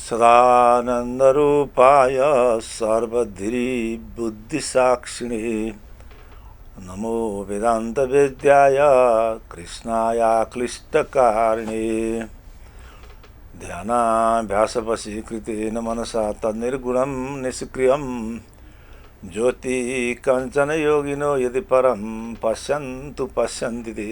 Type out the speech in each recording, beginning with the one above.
सदानन्दरूपाय सर्वधिरिबुद्धिसाक्षिणे नमो वेदान्तवेद्याय कृष्णाय क्लिष्टकारिणे ध्यानाभ्यासवशीकृतेन मनसा तन्निर्गुणं निष्क्रियं ज्योति कञ्चन योगिनो यदि परं पश्यन्तु पश्यन्ति ते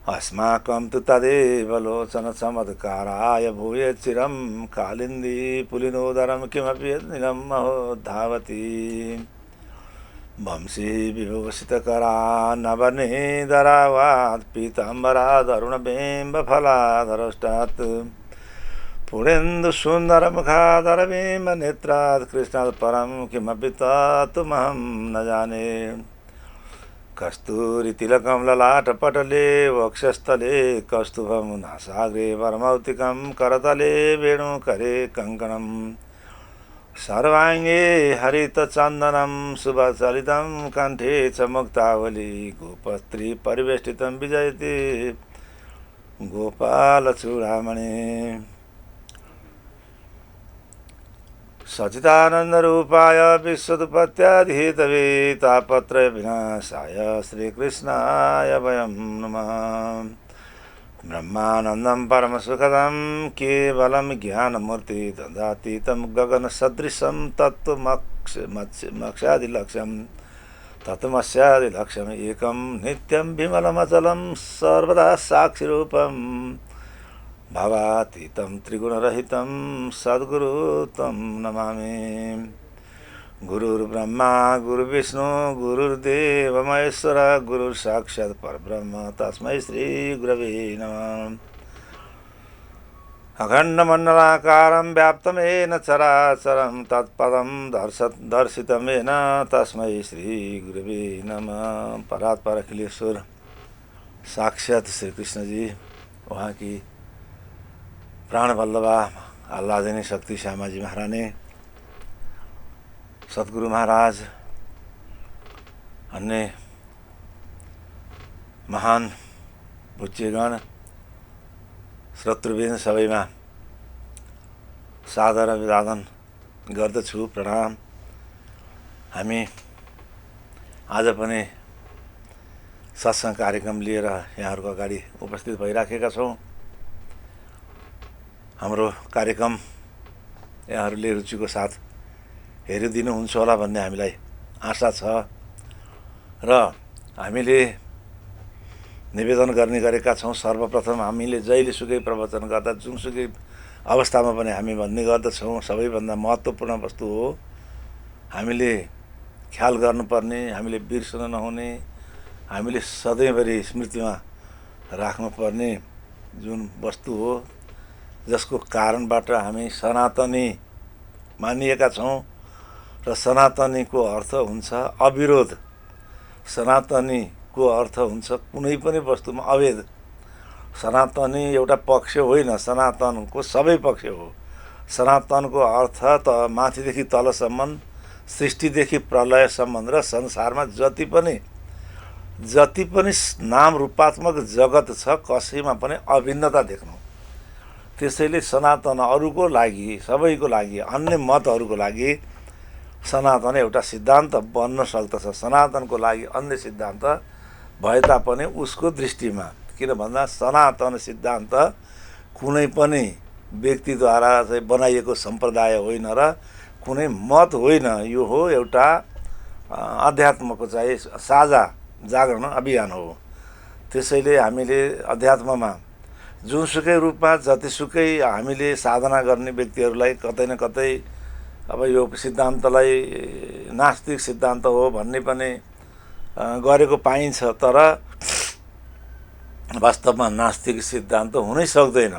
अस्माकं तु तदेव लोचनचमत्काराय भूय चिरं कालिन्दी पुलिनोदरं किमपि यद्निलं महो धावति वंशी विभूषितकरा नवनीधरावात् पीताम्बरादरुणबिम्बफलाधरष्टात् पूर्णेन्दुसुन्दरमुखादरबिम्बनेत्रात् कृष्णात् परं किमपि तत्त्वमहं न जाने कस्तूरितिलकं ललाटपटले वक्षस्थले कौस्तुभं नासाग्रे वरमौक्तिकं करतले वेणुकरे कङ्कणं सर्वाङ्गे हरितचन्दनं शुभचलितं कण्ठे च मुक्तावली गोपस्त्री परिवेष्टितं विजयते गोपालचूडामणि सच्चिदानन्दरूपाय विश्वोत्पत्त्यादिहेतवे तापत्रय विनाशाय श्रीकृष्णाय वयं नमः। ब्रह्मानन्दं परमसुखदं केवलं ज्ञानमूर्ति तदातीतं गगनसदृशं तत्त्वमस्यादिलक्ष्यम् एकं नित्यं विमलमचलं सर्वदा साक्षिरूपं भवातीतं त्रिगुणरहितं सद्गुरु तं नमामि। गुरुर्ब्रह्मा गुरुर्विष्णु गुरुर्देव महेश्वर गुरुर्साक्षात् परब्रह्म तस्मै श्रीगुरवे नमः। अखण्डमण्डलाकारं व्याप्तं येन चराचरं तत्पदं दर्शितं येन तस्मै श्रीगुरवे नमः। परात्पर अखिलेश्वर साक्षात् श्रीकृष्णजी, वहाँ की प्राणवल्लभा आह्लादिनी शक्ति श्यामाजी महारानी, सद्गुरु महाराज, अन्य महान पूज्यगण, श्रोतृवृन्द सबैमा सादर अभिवादन गर्दछु, प्रणाम। हामी आज पनि सत्सङ्ग कार्यक्रम लिएर यहाँहरूको अगाडि उपस्थित भइराखेका छौँ। हाम्रो कार्यक्रम यहाँहरूले रुचिको साथ हेरिदिनुहुन्छ होला भन्ने हामीलाई आशा छ र हामीले निवेदन गर्ने गरेका छौँ। सर्वप्रथम हामीले जहिलेसुकै प्रवचन गर्दा जुनसुकै अवस्थामा पनि हामी भन्ने गर्दछौँ, सबैभन्दा महत्त्वपूर्ण वस्तु हो हामीले ख्याल गर्नुपर्ने, हामीले बिर्सन नहुने, हामीले सधैँभरि स्मृतिमा राख्नुपर्ने जुन वस्तु हो, जसको कारणबाट हामी सनातनी मानिएका छौँ र सनातनीको अर्थ हुन्छ अविरोध। सनातनीको अर्थ हुन्छ कुनै पनि वस्तुमा अवैध। सनातनी एउटा पक्ष होइन, सनातनको सबै पक्ष हो। सनातनको अर्थ त माथिदेखि तलसम्म, सृष्टिदेखि प्रलयसम्म र संसारमा जति पनि नाम रूपात्मक जगत छ, कसैमा पनि अभिन्नता देख्नु। त्यसैले सनातन अरूको लागि, सबैको लागि, अन्य मतहरूको लागि सनातन एउटा सिद्धान्त बन्न सक्दछ। सनातनको लागि अन्य सिद्धान्त भए तापनि उसको दृष्टिमा, किन भन्दा सनातन सिद्धान्त कुनै पनि व्यक्तिद्वारा चाहिँ बनाइएको सम्प्रदाय होइन र कुनै मत होइन। यो हो एउटा अध्यात्मको चाहिँ साझा जागरण अभियान हो। त्यसैले हामीले अध्यात्ममा जुनसुकै रूपमा जतिसुकै हामीले साधना गर्ने व्यक्तिहरूलाई कतै न कतै अब यो सिद्धान्तलाई नास्तिक सिद्धान्त हो भन्ने पनि गरेको पाइन्छ, तर वास्तवमा नास्तिक सिद्धान्त हुनै सक्दैन।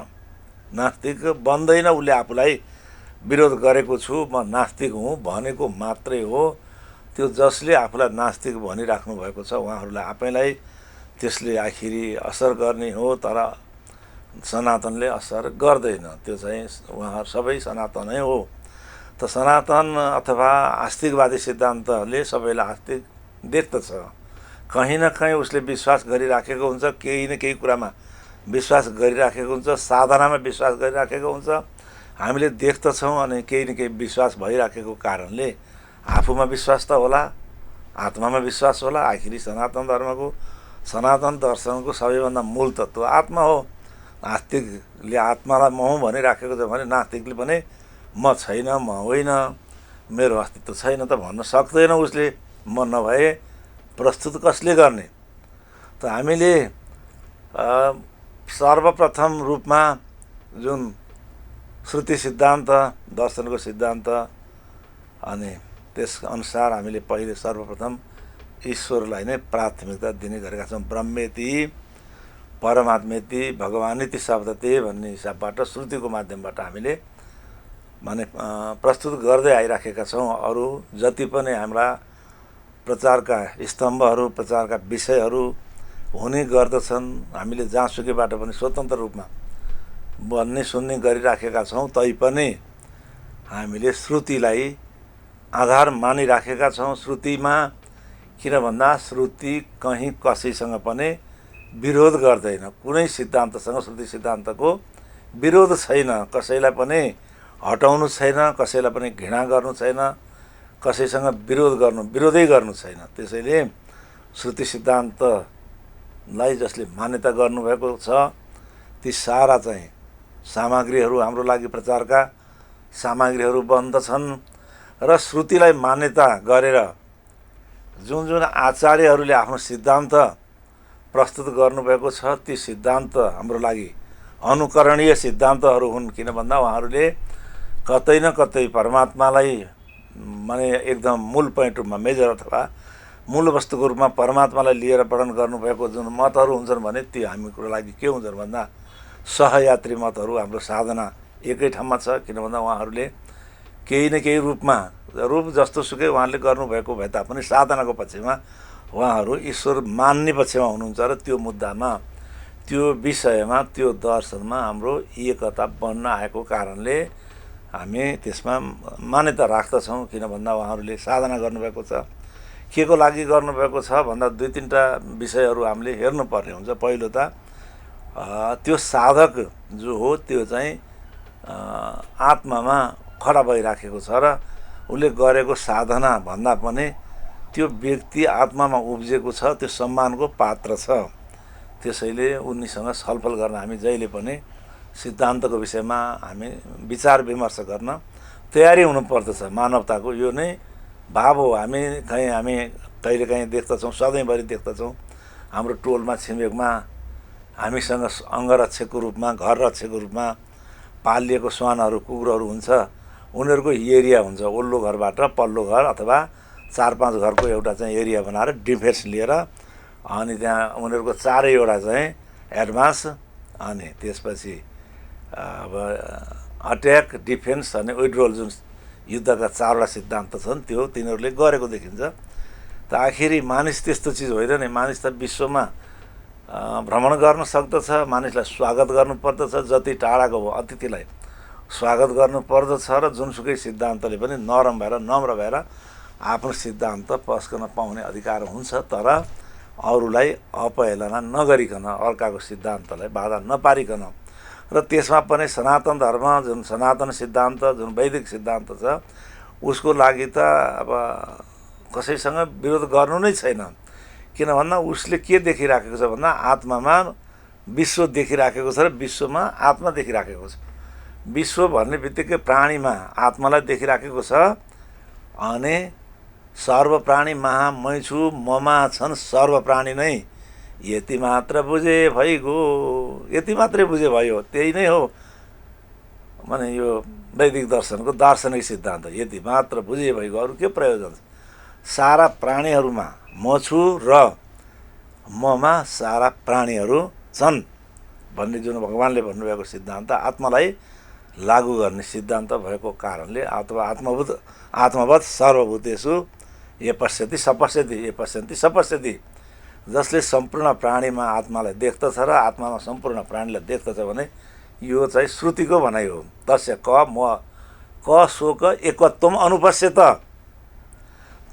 नास्तिक बन्दैन। उसले आफूलाई विरोध गरेको छु, म नास्तिक हुँ भनेको मात्रै हो। त्यो जसले आफूलाई नास्तिक भनिराख्नु भएको छ उहाँहरूलाई आफैलाई त्यसले आखिरी असर गर्ने हो, तर सनातनले असर गर्दैन। त्यो चाहिँ उहाँहरू सबै सनातनै हो। त सनातन अथवा आस्तिकवादी सिद्धान्तले सबैलाई आस्तिक देख्दछ। कहीँ न कहीँ उसले विश्वास गरिराखेको हुन्छ, केही न केही कुरामा विश्वास गरिराखेको हुन्छ, साधनामा विश्वास गरिराखेको हुन्छ। हामीले देख्दछौँ अनि केही न केही विश्वास भइराखेको कारणले आफूमा विश्वास त होला, आत्मामा विश्वास होला। आखिरी सनातन धर्मको, सनातन दर्शनको सबैभन्दा मूल तत्त्व आत्मा हो। नास्तिकले आत्मालाई म हुँ भनिराखेको छ भने नास्तिकले भने म छैन, म होइन, मेरो अस्तित्व छैन त भन्न सक्दैन उसले। म नभए प्रस्तुत कसले गर्ने? त हामीले सर्वप्रथम रूपमा जुन श्रुति सिद्धान्त, दर्शनको सिद्धान्त अनि त्यसअनुसार हामीले पहिले सर्वप्रथम ईश्वरलाई नै प्राथमिकता दिने गरेका छौँ। ब्रह्मेति परमात्मेति भगवानिति शब्दते भन्ने हिसाबबाट श्रुतिको माध्यमबाट हामीले माने प्रस्तुत गर्दै आइराखेका छौँ। अरू जति पनि हाम्रा प्रचारका स्तम्भहरू, प्रचारका विषयहरू हुने गर्दछन्, हामीले जहाँसुकैबाट पनि स्वतन्त्र रूपमा भन्ने सुन्ने गरिराखेका छौँ। तैपनि हामीले श्रुतिलाई आधार मानिराखेका छौँ। श्रुतिमा किन भन्दा श्रुति कहीँ कसैसँग पनि विरोध गर्दैन। कुनै सिद्धान्तसँग श्रुति सिद्धान्तको विरोध छैन। कसैलाई पनि हटाउनु छैन, कसैलाई पनि घृणा गर्नु छैन, कसैसँग विरोधै गर्नु छैन। त्यसैले श्रुति सिद्धान्तलाई जसले मान्यता गर्नुभएको छ ती सारा चाहिँ सामग्रीहरू हाम्रो लागि प्रचारका सामग्रीहरू बन्दछन्। र श्रुतिलाई मान्यता गरेर जुन जुन आचार्यहरूले आफ्नो सिद्धान्त प्रस्तुत गर्नुभएको छ ती सिद्धान्त हाम्रो लागि अनुकरणीय सिद्धान्तहरू हुन्। किन भन्दा उहाँहरूले कतै न कतै परमात्मालाई माने एकदम मूल पोइन्ट रूपमा, मेजर अथवा मूल वस्तुको रूपमा परमात्मालाई लिएर वर्णन गर्नुभएको जुन मतहरू हुन्छन् भने ती हाम्रो लागि के हुन्छन् भन्दा सहयात्री मतहरू। हाम्रो साधना एकै ठाउँमा छ। किन भन्दा उहाँहरूले केही न केही रूप जस्तो सुकै उहाँले गर्नुभएको भए तापनि साधनाको पक्षमा उहाँहरू ईश्वर मान्ने पक्षमा हुनुहुन्छ। र त्यो मुद्दामा, त्यो विषयमा, त्यो दर्शनमा हाम्रो एकता बन्न आएको कारणले हामी त्यसमा मान्यता राख्दछौँ। किन भन्दा उहाँहरूले साधना गर्नुभएको छ। के को लागि गर्नुभएको छ भन्दा दुई तिनवटा विषयहरू हामीले हेर्नुपर्ने हुन्छ। पहिलो त त्यो साधक जो हो त्यो चाहिँ आत्मामा खडा भइराखेको छ र उसले गरेको साधना भन्दा पनि त्यो व्यक्ति आत्मामा उब्जेको छ, त्यो सम्मानको पात्र छ। त्यसैले उनीसँग छलफल गर्न हामी जहिले पनि सिद्धान्तको विषयमा हामी विचार विमर्श गर्न तयारी हुनुपर्दछ। मानवताको यो नै भाव हो। हामी कहिलेकाहीँ देख्दछौँ, सधैँभरि देख्दछौँ, हाम्रो टोलमा छिमेकमा हामीसँग अङ्गरक्षकको रूपमा, घर रक्षकको रूपमा पालिएको श्वानहरू, कुकुरहरू हुन्छ। उनीहरूको एरिया हुन्छ, ओल्लो घरबाट पल्लो घर अथवा 4-5 घरको एउटा चाहिँ एरिया बनाएर डिफेन्स लिएर अनि त्यहाँ उनीहरूको चारैवटा चाहिँ एडभान्स अनि त्यसपछि अब अट्याक, डिफेन्स अनि विड्रोल जुन युद्धका चारवटा सिद्धान्त छन् त्यो तिनीहरूले गरेको देखिन्छ। त आखिरी मानिस त्यस्तो चिज होइन नि। मानिस त विश्वमा भ्रमण गर्न सक्दछ, मानिसलाई स्वागत गर्नुपर्दछ। जति टाढाको हो अतिथिलाई स्वागत गर्नुपर्दछ र जुनसुकै सिद्धान्तले पनि नरम भएर, नम्र भएर आफ्नो सिद्धान्त पस्कन पाउने अधिकार हुन्छ। तर अरूलाई अपहेलना नगरिकन, अर्काको सिद्धान्तलाई बाधा नपारिकन र त्यसमा पनि सनातन धर्म जुन सनातन सिद्धान्त, जुन वैदिक सिद्धान्त छ उसको लागि त अब कसैसँग विरोध गर्नु नै छैन। किन भन्दा उसले के देखिराखेको छ भन्दा आत्मामा विश्व देखिराखेको छ र विश्वमा आत्मा देखिराखेको छ। विश्व भन्ने बित्तिकै प्राणीमा आत्मालाई देखिराखेको छ अनि सर्व प्राणी महा मै छु, ममा छन् सर्व प्राणी नै, यति मात्र बुझे भइगयो। यति मात्रै बुझे भयो, त्यही नै हो माने यो वैदिक दर्शनको दार्शनिक सिद्धान्त। यति मात्र बुझे भइगयो, अरू के प्रयोजन छ? सारा प्राणीहरूमा म छु र ममा सारा प्राणीहरू छन् भन्ने जुन भगवानले भन्नुभएको सिद्धान्त आत्मालाई लागू गर्ने सिद्धान्त भएको कारणले अथवा आत्मवत् सर्वभूतेषु ये पश्यति सपश्यति, ये पश्यन्ति सपश्यति, जसले सम्पूर्ण प्राणीमा आत्मालाई देख्दछ र आत्मामा सम्पूर्ण प्राणीलाई देख्दछ भने यो चाहिँ श्रुतिको भनाइ हो। तस्य क शोक एकत्वम अनुपश्यत,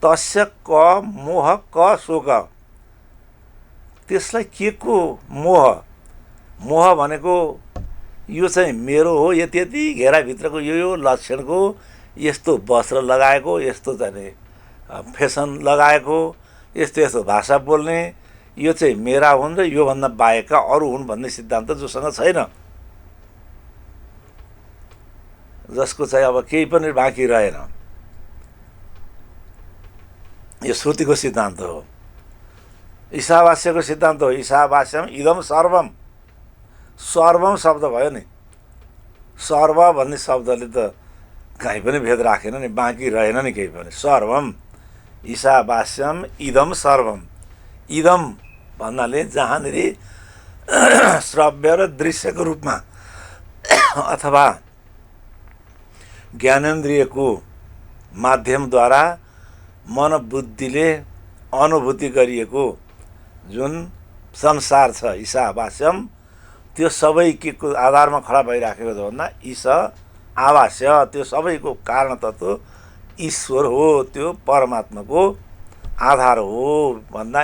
तस्य क मोह क शोक। त्यसलाई के को मोह? मोह भनेको यो चाहिँ मेरो हो, यति यति घेराभित्रको यो लक्षणको यस्तो वस्त्र लगाएको, यस्तो चाहिँ फेसन लगाएको, यस्तो यस्तो भाषा बोल्ने, यो चाहिँ मेरा हुन् र योभन्दा बाहेकका अरू हुन् भन्ने सिद्धान्त जोसँग छैन, जसको चाहिँ अब केही पनि बाँकी रहेन, यो श्रुतिको सिद्धान्त हो, ईशावास्यको सिद्धान्त हो। ईशावास्यम इदम सर्वम, सर्वम शब्द भयो नि, सर्व भन्ने शब्दले त कहीँ पनि भेद राखेन नि, बाँकी रहेन नि केही पनि। सर्वम ईशावास्यम इदम सर्वम, इदम भन्नाले जहाँनिर श्रव्य र दृश्यको रूपमा अथवा ज्ञानेन्द्रियको माध्यमद्वारा मनबुद्धिले अनुभूति गरिएको जुन संसार छ ईशावास्यम, त्यो सबै के को आधारमा खडा भइराखेको छ भन्दा ईश आवास्य, त्यो सबैको कारण तत्त्व ईश्वर हो, त्यो परमात्माको आधार हो भन्दा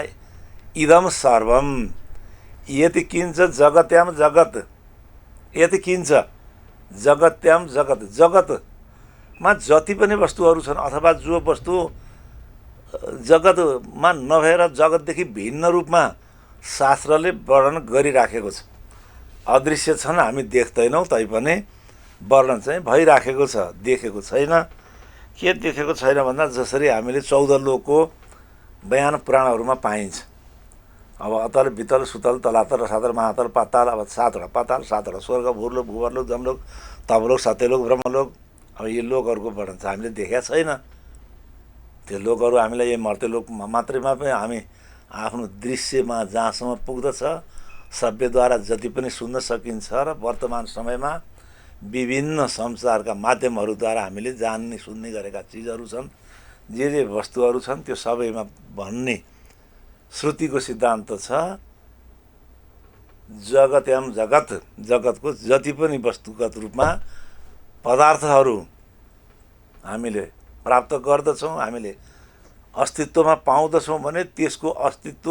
इदम सर्वम यति किञ्च जगत्याम जगत, यति किञ्च जगत्याम जगत, जगतमा जति पनि वस्तुहरू छन् अथवा जो वस्तु जगतमा नभएर जगतदेखि भिन्न रूपमा शास्त्रले वर्णन गरिराखेको छ, अदृश्य छन्, हामी देख्दैनौँ तैपनि वर्णन चाहिँ भइराखेको छ, देखेको छैन। के देखेको छैन भन्दा जसरी हामीले 14 लोकको बयान पुराणहरूमा पाइन्छ, अब अतल वितल सुतल तलातल रसातल महातल पाताल, अब 7वटा पाताल, 7वटा स्वर्ग, भूलोक, भूवर्लोक, जमलोक, तपलोक, सत्यलोक, ब्रह्मलोक, अब यो लोकहरूको वर्णन चाहिँ हामीले देखेका छैन। त्यो लोकहरू हामीलाई यो मर्त्यलोक मात्रैमा पनि हामी आफ्नो दृश्यमा जहाँसम्म पुग्दछ सभ्यद्वारा जति पनि सुन्न सकिन्छ र वर्तमान समयमा विभिन्न संसारका माध्यमहरूद्वारा हामीले जान्ने सुन्ने गरेका चिजहरू छन्, जे वस्तुहरू छन् त्यो सबैमा भन्ने श्रुतिको सिद्धान्त छ जगत्याम जगत, जगतको जति पनि वस्तुगत रूपमा पदार्थहरू हामीले प्राप्त गर्दछौँ, हामीले अस्तित्वमा पाउँदछौँ भने त्यसको अस्तित्व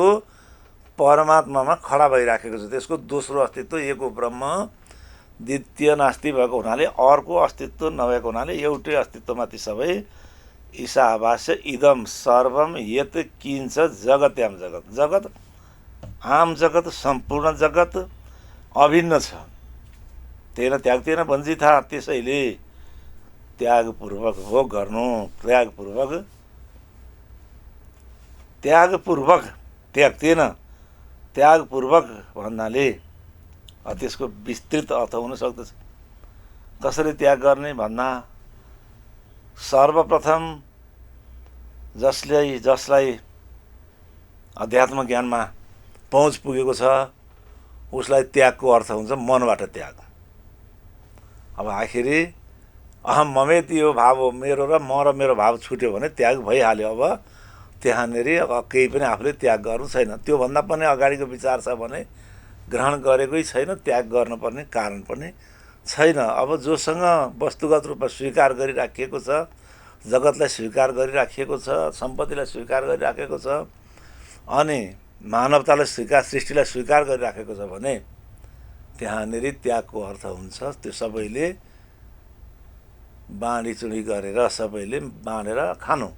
परमात्मामा खडा भइराखेको छ, त्यसको दोस्रो अस्तित्व एक हो ब्रह्म, द्वितीय नास्ति भएको हुनाले अर्को अस्तित्व नभएको हुनाले एउटै अस्तित्वमा ती सबै ईशावास्य इदम सर्वम यत किञ्च जगत्याम जगत, जगत आम जगत सम्पूर्ण जगत अभिन्न छ, तेन त्याग्तेन वञ्चिता, त्यसैले त्यागपूर्वक भोग गर्नु, त्यागपूर्वक त्याग्तेन, त्यागपूर्वक भन्नाले त्यसको विस्तृत अर्थ हुन सक्दछ। कसरी त्याग गर्ने भन्दा सर्वप्रथम जसलाई अध्यात्म ज्ञानमा पहुँच पुगेको छ उसलाई त्यागको अर्थ हुन्छ मनबाट त्याग। अब आखिरी अहम ममेति यो भाव हो, मेरो र मेरो भाव छुट्यो भने त्याग भइहाल्यो। अब त्यहाँनिर केही पनि आफूले त्याग गर्नु छैन, त्योभन्दा पनि अगाडिको विचार छ भने ग्रहण गरेकै छैन, त्याग गर्नुपर्ने कारण पनि छैन। अब जोसँग वस्तुगत रूपमा स्वीकार गरिराखिएको छ, जगतलाई स्वीकार गरिराखिएको छ, सम्पत्तिलाई स्वीकार गरिराखेको छ अनि मानवतालाई सृष्टिलाई स्वीकार गरिराखेको छ भने त्यहाँनिर त्यागको अर्थ हुन्छ त्यो सबैले बाँडीचुँडी गरेर सबैले बाँडेर खानु,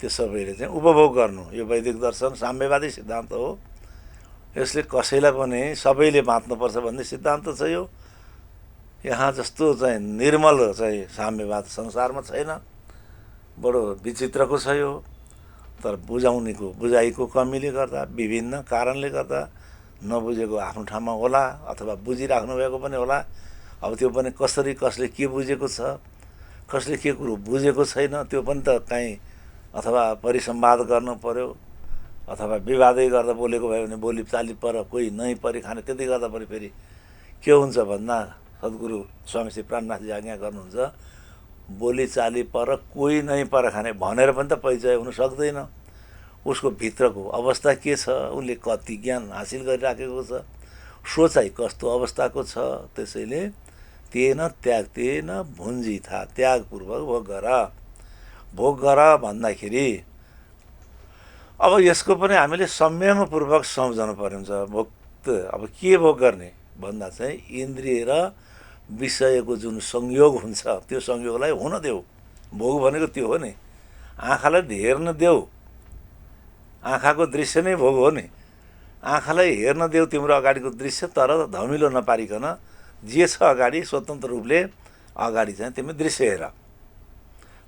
त्यो सबैले चाहिँ उपभोग गर्नु। यो वैदिक दर्शन साम्यवादी सिद्धान्त हो, यसले कसैलाई पनि सबैले बाँच्नुपर्छ भन्ने सिद्धान्त छ। यो यहाँ जस्तो चाहिँ निर्मल चाहिँ साम्यवाद संसारमा छैन, बडो विचित्रको छ यो। तर बुझाइको कमीले गर्दा, विभिन्न कारणले गर्दा नबुझेको आफ्नो ठाउँमा होला अथवा बुझिराख्नु भएको पनि होला। अब त्यो पनि कसले के बुझेको छ, कसले के कुरो बुझेको छैन त्यो पनि त कहीँ अथवा परिसंवाद गर्नु पर्यो अथवा विवादै गर्दा बोलेको भयो भने बोली चाली पर कोही नै परि खाने। त्यति गर्दा पनि फेरि के हुन्छ भन्दा सद्गुरु स्वामी श्री प्राणनाथजी आज्ञा गर्नुहुन्छ, बोली चाली पर कोही नै पर खाने भनेर पनि त परिचय हुन सक्दैन। उसको भित्रको अवस्था के छ, उसले कति ज्ञान हासिल गरिराखेको छ, सोचाइ कस्तो अवस्थाको छ। त्यसैले तेन त्याग्तेन भुञ्जिता, त्यागपूर्वक भोग गर भन्दाखेरि अब यसको पनि हामीले संयमपूर्वक सम्झनु पर्ने हुन्छ। भोग अब के भोग गर्ने, भन्दा चाहिँ इन्द्रिय र विषयको जुन संयोग हुन्छ त्यो संयोगलाई हुन देऊ। भोग भनेको त्यो हो नि। आँखालाई हेर्न देऊ, आँखाको दृश्य नै भोग हो नि। आँखालाई हेर्न देऊ तिम्रो अगाडिको दृश्य, तर धमिलो नपारिकन जे छ अगाडि स्वतन्त्र रूपले अगाडि चाहिँ तिमी दृश्य हेर।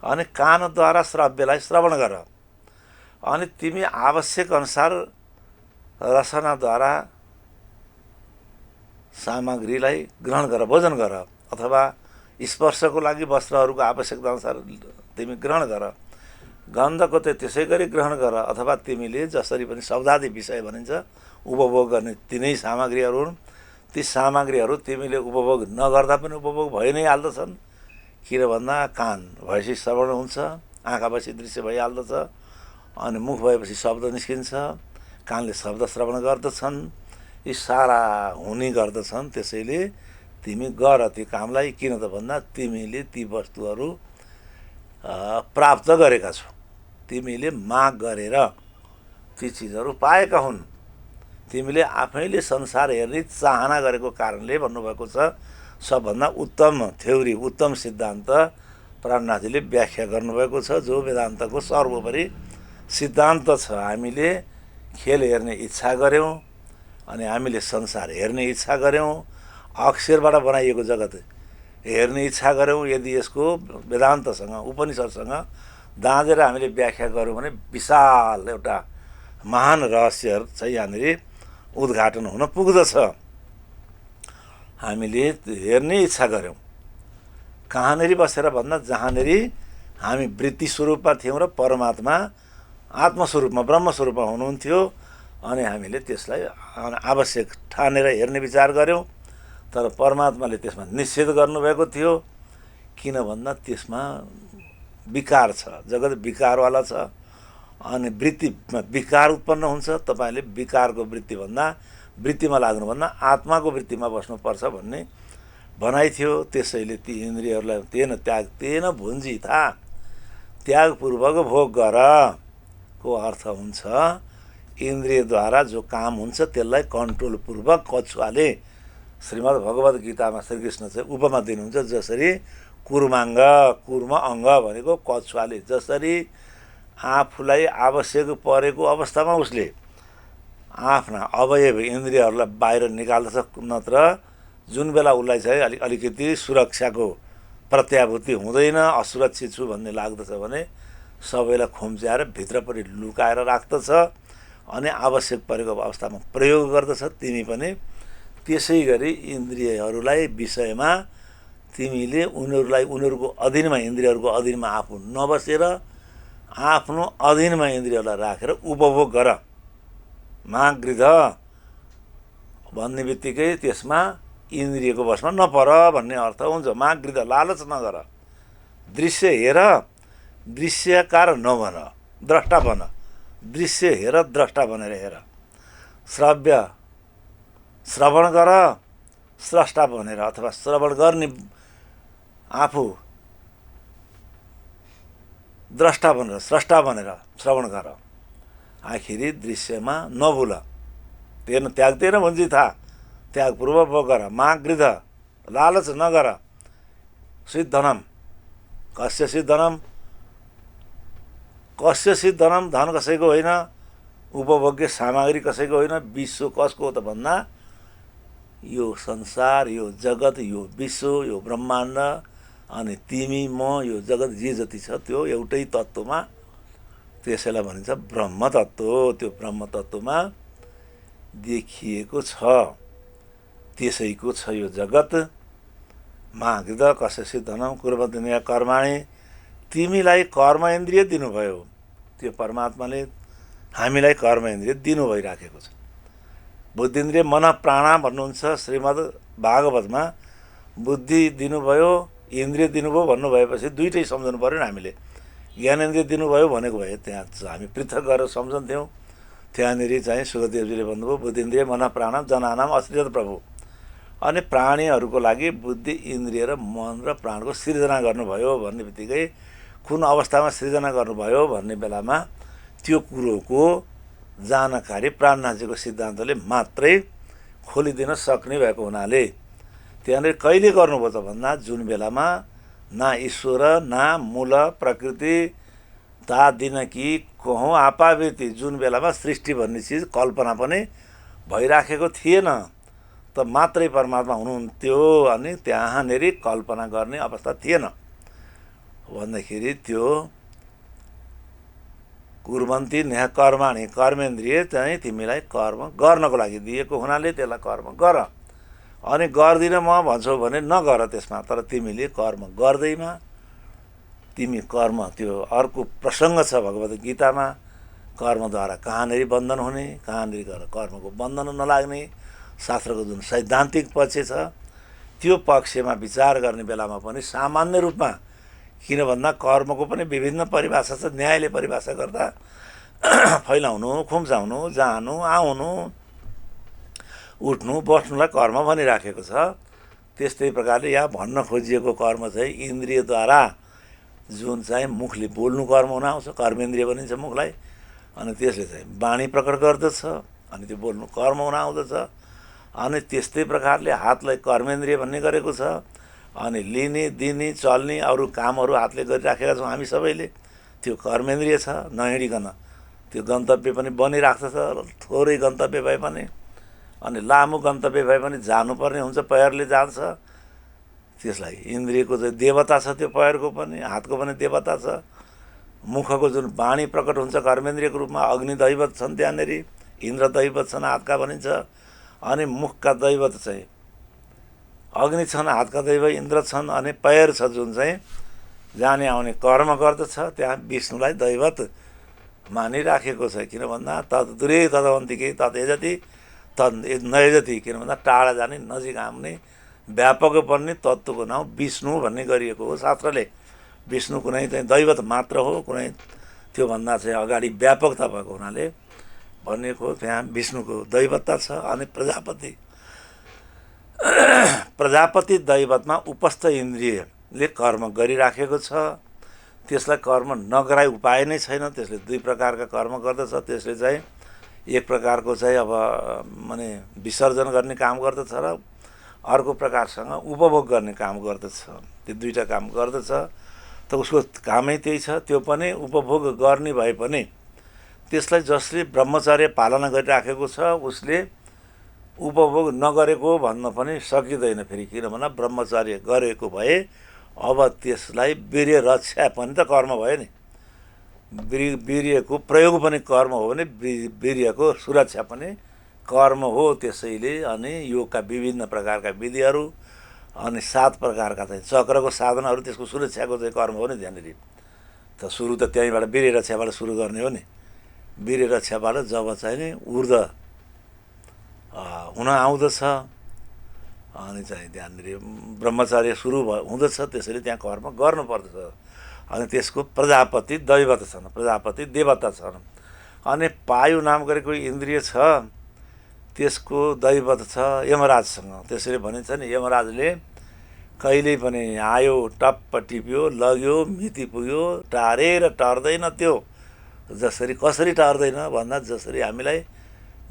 अनि कानद्वारा श्रव्यलाई श्रवण गर। अनि तिमी आवश्यक अनुसार रसनाद्वारा सामग्रीलाई ग्रहण गर, भोजन गर, अथवा स्पर्शको लागि वस्त्रहरूको आवश्यकता अनुसार तिमी ग्रहण गर। गन्धको त त्यसै गरी ग्रहण गर, अथवा तिमीले जसरी पनि शब्दादि विषय भनिन्छ उपभोग गर्ने तिनै सामग्रीहरू हुन्। ती सामग्रीहरू तिमीले उपभोग नगर्दा पनि उपभोग भइ नै हाल्दछन्। किन भन्दा कान भएपछि श्रवण हुन्छ, आँखा भएपछि दृश्य भइहाल्दछ, अनि मुख भएपछि शब्द निस्किन्छ, कानले शब्द श्रवण गर्दछन्, यी सारा हुने गर्दछन्। त्यसैले तिमी गर त्यो कामलाई। किन त भन्दा तिमीले ती वस्तुहरू प्राप्त गरेका छौ, तिमीले माग गरेर ती चिजहरू पाएका हुन्। तिमीले आफैले संसार हेर्ने चाहना गरेको कारणले भन्नुभएको छ। सबभन्दा उत्तम थ्योरी, उत्तम सिद्धान्त प्राणनाथजीले व्याख्या गर्नुभएको छ, जो वेदान्तको सर्वोपरि सिद्धान्त छ। हामीले खेल हेर्ने इच्छा गऱ्यौँ, अनि हामीले संसार हेर्ने इच्छा गऱ्यौँ, अक्षरबाट बनाइएको जगत हेर्ने इच्छा गऱ्यौँ। यदि यसको वेदान्तसँग उपनिषदसँग दाँजेर हामीले व्याख्या गऱ्यौँ भने विशाल एउटा महान रहस्यहरू चाहिँ यहाँनिर उद्घाटन हुन पुग्दछ। हामीले हेर्ने इच्छा गऱ्यौँ कहाँनिर बसेर भन्दा जहाँनिर हामी वृत्ति स्वरूपमा थियौँ र परमात्मा आत्मस्वरूपमा ब्रह्मस्वरूपमा हुनुहुन्थ्यो। अनि हामीले त्यसलाई आवश्यक ठानेर हेर्ने विचार गऱ्यौँ, तर परमात्माले त्यसमा निषेध गर्नुभएको थियो। किन भन्दा त्यसमा विकार छ, जगत विकारवाला छ, अनि वृत्तिमा विकार उत्पन्न हुन्छ। तपाईँले विकारको वृत्तिभन्दा वृत्तिमा लाग्नुभन्दा आत्माको वृत्तिमा बस्नुपर्छ भन्ने भनाइ थियो। त्यसैले ती इन्द्रियहरूलाई तेन भुन्जी था, त्यागपूर्वक भोग गर को अर्थ हुन्छ इन्द्रियद्वारा जो काम हुन्छ त्यसलाई कन्ट्रोलपूर्वक कछुवाले, श्रीमद् भगवद् गीतामा श्रीकृष्ण चाहिँ उपमा दिनुहुन्छ, जसरी कुर्माङ्ग, कुर्म अङ्ग भनेको कछुवाले जसरी आफूलाई आवश्यक परेको अवस्थामा उसले आफ्ना अवयव इन्द्रियहरूलाई बाहिर निकाल्दछ, नत्र जुन बेला उसलाई चाहिँ अलिकति सुरक्षाको प्रत्याभूति हुँदैन, असुरक्षित छु भन्ने लाग्दछ भने सबैलाई खुम्च्याएर भित्रपट्टि लुकाएर राख्दछ, अनि आवश्यक परेको अवस्थामा प्रयोग गर्दछ। तिमी पनि त्यसै गरी इन्द्रियहरूलाई विषयमा तिमीले उनीहरूको अधीनमा, इन्द्रियहरूको अधीनमा आफू नबसेर आफ्नो अधीनमा इन्द्रियहरूलाई राखेर उपभोग गर। मागृध भन्ने बित्तिकै त्यसमा इन्द्रियको वशमा नपर भन्ने अर्थ हुन्छ। मागृध लालच नगर। दृश्य हेर, दृश्यकार नबन, द्रष्टा बन। दृश्य हेर, द्रष्टा बनेर हेर। श्रवण गर, स्रष्टा बनेर, अथवा श्रवण गर्ने आफू द्रष्टा बनेर, स्रष्टा बनेर श्रवण गर। आखिरी दृश्यमा नभुल। त्यागतेन भुन्जी था, त्यागपूर्वक भोग गर। मागृध लालच नगर। सिद्धनम, कस्य सिद्धनम, कस्य सिद्धनम, धन कसैको होइन, उपभोग्य सामग्री कसैको होइन। विश्व कसको हो त भन्दा यो संसार, यो जगत, यो विश्व, यो ब्रह्माण्ड, अनि तिमी म, यो जगत जे जति छ त्यो एउटै तत्त्वमा, त्यसैलाई भनिन्छ ब्रह्म तत्त्व। त्यो ब्रह्म तत्त्वमा देखिएको छ, त्यसैको छ यो जगत। मागृध कसैसित धनम कुर्वन्ति कर्माणि, तिमीलाई कर्म इन्द्रिय दिनुभयो, त्यो परमात्माले हामीलाई कर्म इन्द्रिय दिनु भइराखेको छ। बुद्धि इन्द्रिय मन प्राण भन्नुहुन्छ श्रीमद् भागवतमा। बुद्धि दिनुभयो, इन्द्रिय दिनुभयो भन्नुभएपछि दुइटै सम्झनु पऱ्यो नि हामीले। ज्ञानेन्द्रिय दिनुभयो भनेको भए त्यहाँ हामी पृथक गरेर सम्झन्थ्यौँ। त्यहाँनिर चाहिँ सुखदेवजीले भन्नुभयो बुद्धि इन्द्रिय मन प्राण जनानाम असृजत प्रभु। अनि प्राणीहरूको लागि बुद्धि इन्द्रिय र मन र प्राणको सृजना गर्नुभयो भन्ने बित्तिकै कुन अवस्थामा सृजना गर्नुभयो भन्ने बेलामा त्यो कुरोको जानकारी प्राणनाथजीको सिद्धान्तले मात्रै खोलिदिन सक्ने भएको हुनाले त्यहाँनिर कहिले गर्नुभयो त भन्दा जुन बेलामा ना ईश्वर ना मूल प्रकृति ता दिन कि कहुँ आपावेती, जुन बेलामा सृष्टि भन्ने चिज कल्पना पनि भइराखेको थिएन त मात्रै परमात्मा हुनुहुन्थ्यो अनि त्यहाँनिर कल्पना गर्ने अवस्था थिएन भन्दाखेरि त्यो कुर्वन्ती नेह कर्माणि, कर्मेन्द्रिय चाहिँ तिमीलाई कर्म गर्नको लागि दिएको हुनाले त्यसलाई कर्म गर। अनि गर्दिन म भन्छौ भने नगर त्यसमा, तर तिमीले कर्म गर्दैमा तिमी कर्म, त्यो अर्को प्रसङ्ग छ भगवत गीतामा, कर्मद्वारा कहाँनिर बन्धन हुने, कहाँनिर गएर कर्मको बन्धन नलाग्ने, शास्त्रको जुन सैद्धान्तिक पक्ष छ त्यो पक्षमा विचार गर्ने बेलामा पनि सामान्य रूपमा, किन भन्दा कर्मको पनि विभिन्न परिभाषा छ। न्यायले परिभाषा गर्दा फैलाउनु, खुम्चाउनु, जानु, आउनु, उठ्नु, बस्नुलाई कर्म भनिराखेको छ। त्यस्तै प्रकारले यहाँ भन्न खोजिएको कर्म चाहिँ इन्द्रियद्वारा जुन चाहिँ मुखले बोल्नु कर्म हुन आउँछ, कर्मेन्द्रिय भनिन्छ मुखलाई। अनि त्यसले चाहिँ वाणी प्रकट गर्दछ, अनि त्यो बोल्नु कर्म हुन आउँदछ। अनि त्यस्तै प्रकारले हातलाई कर्मेन्द्रिय भन्ने गरेको छ। अनि लिने, दिने, चल्ने अरू कामहरू हातले गरिराखेका छौँ हामी सबैले, त्यो कर्मेन्द्रिय छ। नहिँडिकन त्यो गन्तव्य पनि बनिराख्दछ, थोरै गन्तव्य भए पनि। अनि लामो गन्तव्य भए पनि जानुपर्ने हुन्छ, पैरले जान्छ। त्यसलाई इन्द्रियको चाहिँ देवता छ, त्यो पैरको पनि, हातको पनि देवता छ। मुखको जुन वाणी प्रकट हुन्छ कर्मेन्द्रियको रूपमा, अग्नि दैवत छन् त्यहाँनिर, इन्द्र दैवत छन् हातका भनिन्छ। अनि मुखका दैवत चाहिँ अग्नि छन्, हातका दैव इन्द्र छन्। अनि पैर छ जुन चाहिँ जाने आउने कर्म गर्दछ, त्यहाँ विष्णुलाई दैवत मानिराखेको छ। किन भन्दा तद दूरे तदवन्तिके तद यजति तद नयजति, किन भन्दा टाढा जाने नजिक आउने व्यापक बन्ने तत्त्वको नाउँ विष्णु भन्ने गरिएको हो शास्त्रले। विष्णु कुनै चाहिँ दैवत मात्र हो, कुनै त्योभन्दा चाहिँ अगाडि व्यापकता भएको हुनाले भनिएको। त्यहाँ विष्णुको दैवता छ। अनि प्रजापति दैवतमा उपस्थ इन्द्रियले कर्म गरिराखेको छ। त्यसलाई कर्म नगराई उपाय नै छैन। त्यसले दुई प्रकारका कर्म गर्दछ। त्यसले चाहिँ एक प्रकारको चाहिँ अब माने विसर्जन गर्ने काम गर्दछ र अर्को प्रकारसँग उपभोग गर्ने काम गर्दछ। त्यो दुईटा काम गर्दछ त उसको कामै त्यही छ। त्यो पनि उपभोग गर्ने भए पनि त्यसलाई जसले ब्रह्मचर्य पालना गरिराखेको छ उसले उपभोग नगरेको भन्न पनि सकिँदैन फेरि। किन भन्दा ब्रह्मचर्य गरेको भए अब त्यसलाई वीर्य रक्षा पनि त कर्म भयो नि। वीर्यको प्रयोग पनि कर्म हो भने वीर्यको सुरक्षा पनि कर्म हो। त्यसैले अनि योगका विभिन्न प्रकारका विधिहरू अनि 7 प्रकारका चाहिँ चक्रको साधनहरू, त्यसको सुरक्षाको चाहिँ कर्म हो नि त्यहाँनिर। त सुरु त त्यहीँबाट वीर्य रक्षाबाट सुरु गर्ने हो नि। वीर्य रक्षाबाट जब चाहिँ नि ऊर्ध हुन आउँदछ अनि चाहिँ त्यहाँनिर ब्रह्मचर्य सुरु हुँदछ, त्यसैले त्यहाँ कर्म गर्नुपर्दछ। अनि त्यसको प्रजापति दैवत छन्, प्रजापति देवता छन्। अनि पायु नाम गरेको इन्द्रिय छ, त्यसको दैवत छ यमराजसँग। त्यसैले भनिन्छ नि यमराजले कहिल्यै पनि आयो टप्प टिप्यो लग्यो मिति पुग्यो टारेर टर्दैन। त्यो जसरी कसरी टर्दैन भन्दा जसरी हामीलाई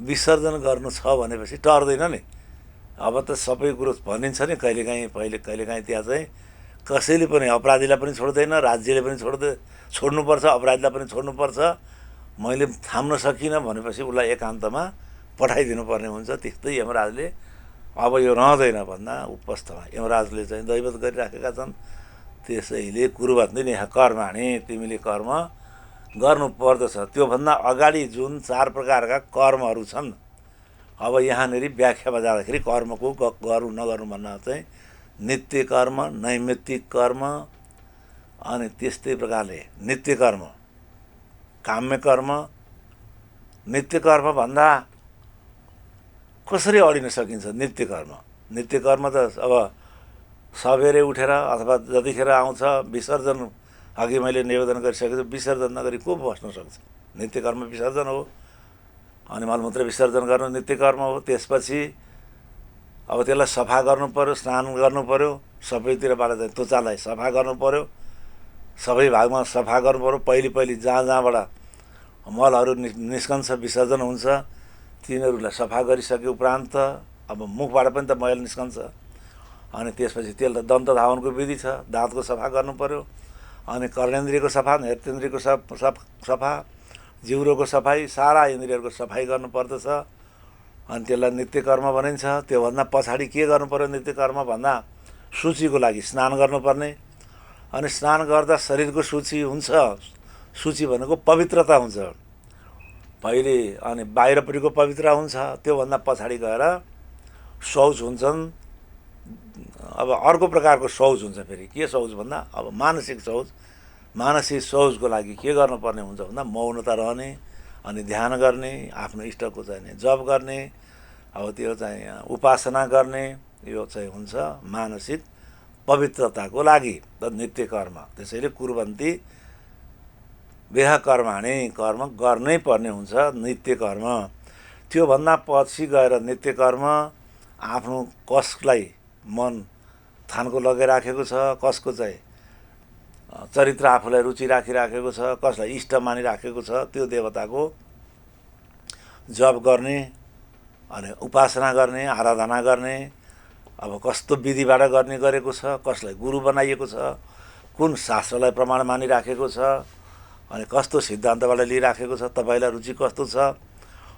विसर्जन गर्नु छ भनेपछि टर्दैन नि। अब त सबै कुरो भनिन्छ नि कहिलेकाहीँ कहिलेकाहीँ त्यहाँ चाहिँ कसैले पनि अपराधीलाई पनि छोड्दैन, राज्यले पनि छोड्नुपर्छ, अपराधीलाई पनि छोड्नुपर्छ। मैले थाम्न सकिनँ भनेपछि उसलाई एकान्तमा पठाइदिनु पर्ने हुन्छ। त्यस्तै यमराजले अब यो रहँदैन भन्दा उपस्थमा यमराजले चाहिँ दैवत गरिराखेका छन्। त्यसैले कुर्वन्ती नेह कर्माणि, तिमीले कर्म गर्नु पर्दछ। त्योभन्दा अगाडि जुन 4 प्रकारका कर्महरू छन्, अब यहाँनिर व्याख्यामा जाँदाखेरि कर्मको गर्नु नगर्नु भन्दा चाहिँ नित्य कर्म, नैमित्तिक कर्म, अनि त्यस्तै प्रकारले नित्य कर्म, काम्य कर्म। नित्य कर्म भन्दा कसरी अडिन सकिन्छ नित्य कर्म? नित्य कर्म त अब सबेरै उठेर अथवा जतिखेर आउँछ विसर्जन, अघि मैले निवेदन गरिसकेको छु, विसर्जन नगरी को बस्न सक्छ? नित्य कर्म विसर्जन हो। अनि मलमूत्र विसर्जन गर्नु नित्य कर्म हो। त्यसपछि अब त्यसलाई सफा गर्नु पर्यो, स्नान गर्नु पर्यो, सबैतिरबाट चाहिँ त्वचालाई सफा गर्नु पर्यो, सबै भागमा सफा गर्नु पर्यो। पहिले जहाँबाट मलहरू निस्कन्छ विसर्जन हुन्छ तिनीहरूलाई सफा गरिसके उपरान्त अब मुखबाट पनि त मैल निस्कन्छ। अनि त्यसपछि त्यसले त दन्त धावनको विधि छ, दाँतको सफा गर्नु पर्यो। अनि कर्णेन्द्रियको सफा, नेत्रेन्द्रियको सफा, जिउरोको सफाइ, सारा इन्द्रियहरूको सफाइ गर्नुपर्दछ। अनि त्यसलाई नित्य कर्म भनिन्छ। त्योभन्दा पछाडि के गर्नु पर्यो नित्य कर्म भन्दा शुचिको लागि स्नान गर्नुपर्ने। अनि स्नान गर्दा शरीरको शुचि हुन्छ। शुचि भनेको पवित्रता हुन्छ पहिले, अनि बाहिरपट्टिको पवित्र हुन्छ। त्योभन्दा पछाडि गएर शौच हुन्छन्। अब अर्को प्रकारको शौच हुन्छ फेरि। के शौच भन्दा अब मानसिक शौच। मानसिक शौचको लागि के गर्नुपर्ने हुन्छ भन्दा मौनता रहने, अनि ध्यान गर्ने, आफ्नो इष्टको चाहिँ जप गर्ने, अब त्यो चाहिँ उपासना गर्ने, यो चाहिँ हुन्छ मानसिक पवित्रताको लागि त नित्य कर्म। त्यसैले कुर्वन्ती वेह कर्माणि, कर्म गर्नै पर्ने हुन्छ नित्य कर्म। त्योभन्दा पछि गएर नित्य कर्म आफ्नो कसलाई मन थानको लगाइराखेको छ, कसको चाहिँ चरित्र आफूलाई रुचि राखिराखेको छ, कसलाई इष्ट मानिराखेको छ, त्यो देवताको जप गर्ने, अनि उपासना गर्ने, आराधना गर्ने। अब कस्तो विधिबाट गर्ने गरेको छ, कसलाई गुरु बनाइएको छ, कुन शास्त्रलाई प्रमाण मानिराखेको छ, अनि कस्तो सिद्धान्तबाट लिइराखेको छ, तपाईँलाई रुचि कस्तो छ।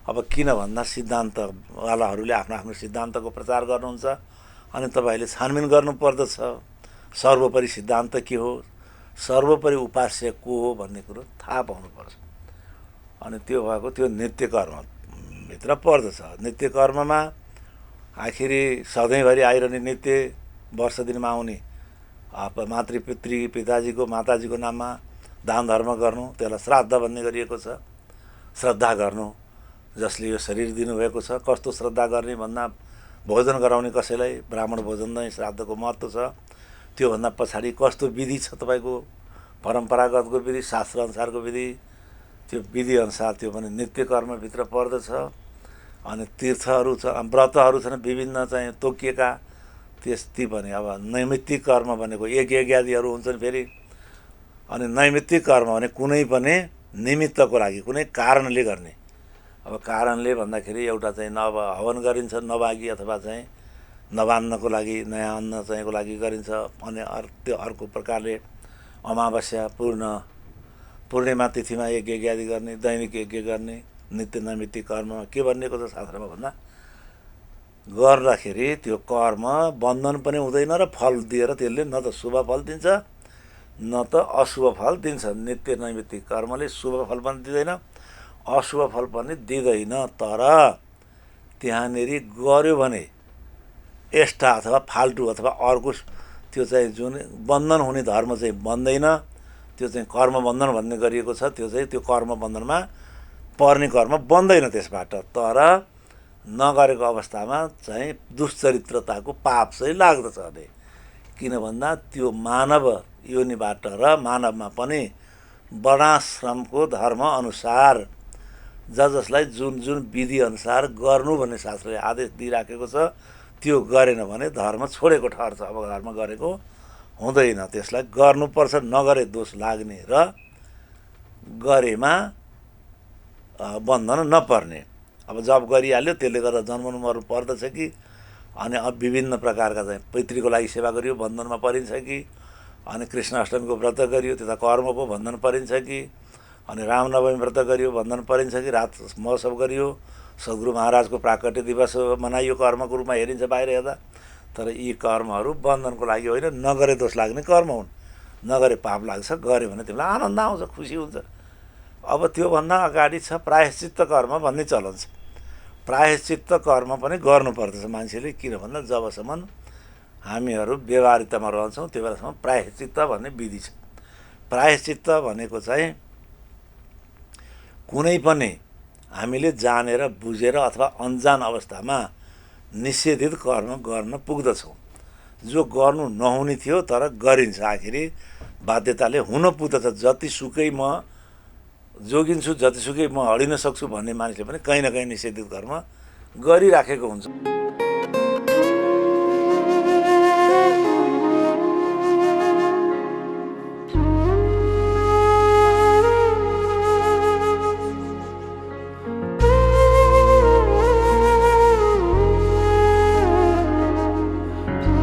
अब किन भन्दा सिद्धान्तवालाहरूले आफ्नो आफ्नो सिद्धान्तको प्रचार गर्नुहुन्छ। अनि तपाईँले छानबिन गर्नुपर्दछ सर्वोपरि सिद्धान्त के हो, सर्वोपरि उपास्य को हो भन्ने कुरो थाहा पाउनुपर्छ। अनि त्यो भएको त्यो नित्य कर्मभित्र पर्दछ। नित्य कर्ममा आखिरी सधैँभरि आइरहने नित्य वर्ष दिनमा आउने मातृपितृ पिताजीको माताजीको नाममा दान धर्म गर्नु, त्यसलाई श्राद्ध भन्ने गरिएको छ। श्रद्धा गर्नु, जसले यो शरीर दिनुभएको छ। कस्तो श्रद्धा गर्ने भन्दा भोजन गराउने कसैलाई, ब्राह्मण भोजन नै श्राद्धको महत्त्व छ। त्योभन्दा पछाडि कस्तो विधि छ तपाईँको, परम्परागतको विधि, शास्त्रअनुसारको विधि, त्यो विधिअनुसार त्यो पनि नित्य कर्मभित्र पर्दछ। अनि तीर्थहरू छ, व्रतहरू छन् विभिन्न चाहिँ तोकिएका, ती पनि अब नैमित्तिक कर्म भनेको यज्ञादिहरू हुन्छन् फेरि। अनि नैमित्तिक कर्म भने कुनै पनि निमित्तको लागि, कुनै कारणले गर्ने। अब कारणले भन्दाखेरि एउटा चाहिँ हवन गरिन्छ नवागी, अथवा चाहिँ नवान्नको लागि, नयाँ अन्न चाहिँको लागि गरिन्छ। अनि त्यो अर्को प्रकारले अमावस्या, पूर्णिमा तिथिमा यज्ञ गर्ने, दैनिक यज्ञ गर्ने। नित्य नैमित्तिक कर्ममा के भनिएको छ शास्त्रमा भन्दा गर्दाखेरि त्यो कर्म बन्धन पनि हुँदैन र फल दिएर त्यसले न त शुभ फल दिन्छ न त अशुभ फल दिन्छ। नित्य नैमित्तिक कर्मले शुभ फल पनि दिँदैन, अशुभ फल पनि दिँदैन। तर त्यहाँनेरि गर्यो भने एस्टा अथवा फाल्टु अथवा अर्को त्यो चाहिँ जुन बन्धन हुने धर्म चाहिँ बन्दैन। त्यो चाहिँ कर्म बन्धन भन्ने गरिएको छ। त्यो चाहिँ त्यो कर्म बन्धनमा पर्ने कर्म बन्दैन त्यसबाट। तर नगरेको अवस्थामा चाहिँ दुश्चरित्रताको पाप चाहिँ लाग्दछ अरे। किन भन्दा त्यो मानव योनिबाट र मानवमा पनि वर्णाश्रमको धर्म अनुसार जसलाई जुन जुन विधि अनुसार गर्नु भन्ने शास्त्रले आदेश दिइराखेको छ त्यो गरेन भने धर्म छोडेको ठहर्छ। अब धर्म गरेको हुँदैन, त्यसलाई गर्नुपर्छ, नगरे दोष लाग्ने र गरेमा बन्धन नपर्ने। अब जब गरिहाल्यो त्यसले गर्दा जन्मनु मर्नु पर्दछ कि, अनि अब विभिन्न प्रकारका चाहिँ पितृको लागि सेवा गरियो बन्धनमा परिन्छ कि, अनि कृष्ण अष्टमीको व्रत गरियो त्यता कर्म पो बन्धन परिन्छ कि, अनि रामनवमी व्रत गरियो बन्धन परिन्छ कि, रात महोत्सव गरियो, सद्गुरु महाराजको प्राकट्य दिवस मनाइयो, कर्मको रूपमा हेरिन्छ बाहिर हेर्दा। तर यी कर्महरू बन्धनको लागि होइन, नगरे दोष लाग्ने कर्म हुन्। नगरे पाप लाग्छ, गऱ्यो भने तिमीलाई आनन्द आउँछ, खुसी हुन्छ। अब त्योभन्दा अगाडि छ प्रायश्चित्त कर्म भन्ने चलन छ। प्रायश्चित्त कर्म पनि गर्नुपर्दछ मान्छेले। किन भन्दा जबसम्म हामीहरू व्यवहारिकतामा रहन्छौँ त्यो बेलासम्म प्रायश्चित्त भन्ने विधि छ। प्रायश्चित्त भनेको चाहिँ कुनै पनि हामीले जानेर बुझेर अथवा अन्जान अवस्थामा निषेधित कर्म गर्न पुग्दछौँ। जो गर्नु नहुने थियो तर गरिन्छ, आखिरी बाध्यताले हुन पुग्दछ। जतिसुकै म जोगिन्छु, जतिसुकै म हडिन सक्छु भन्ने मानिसले पनि कहीँ न कहीँ निषेधित कर्म गरिराखेको हुन्छ।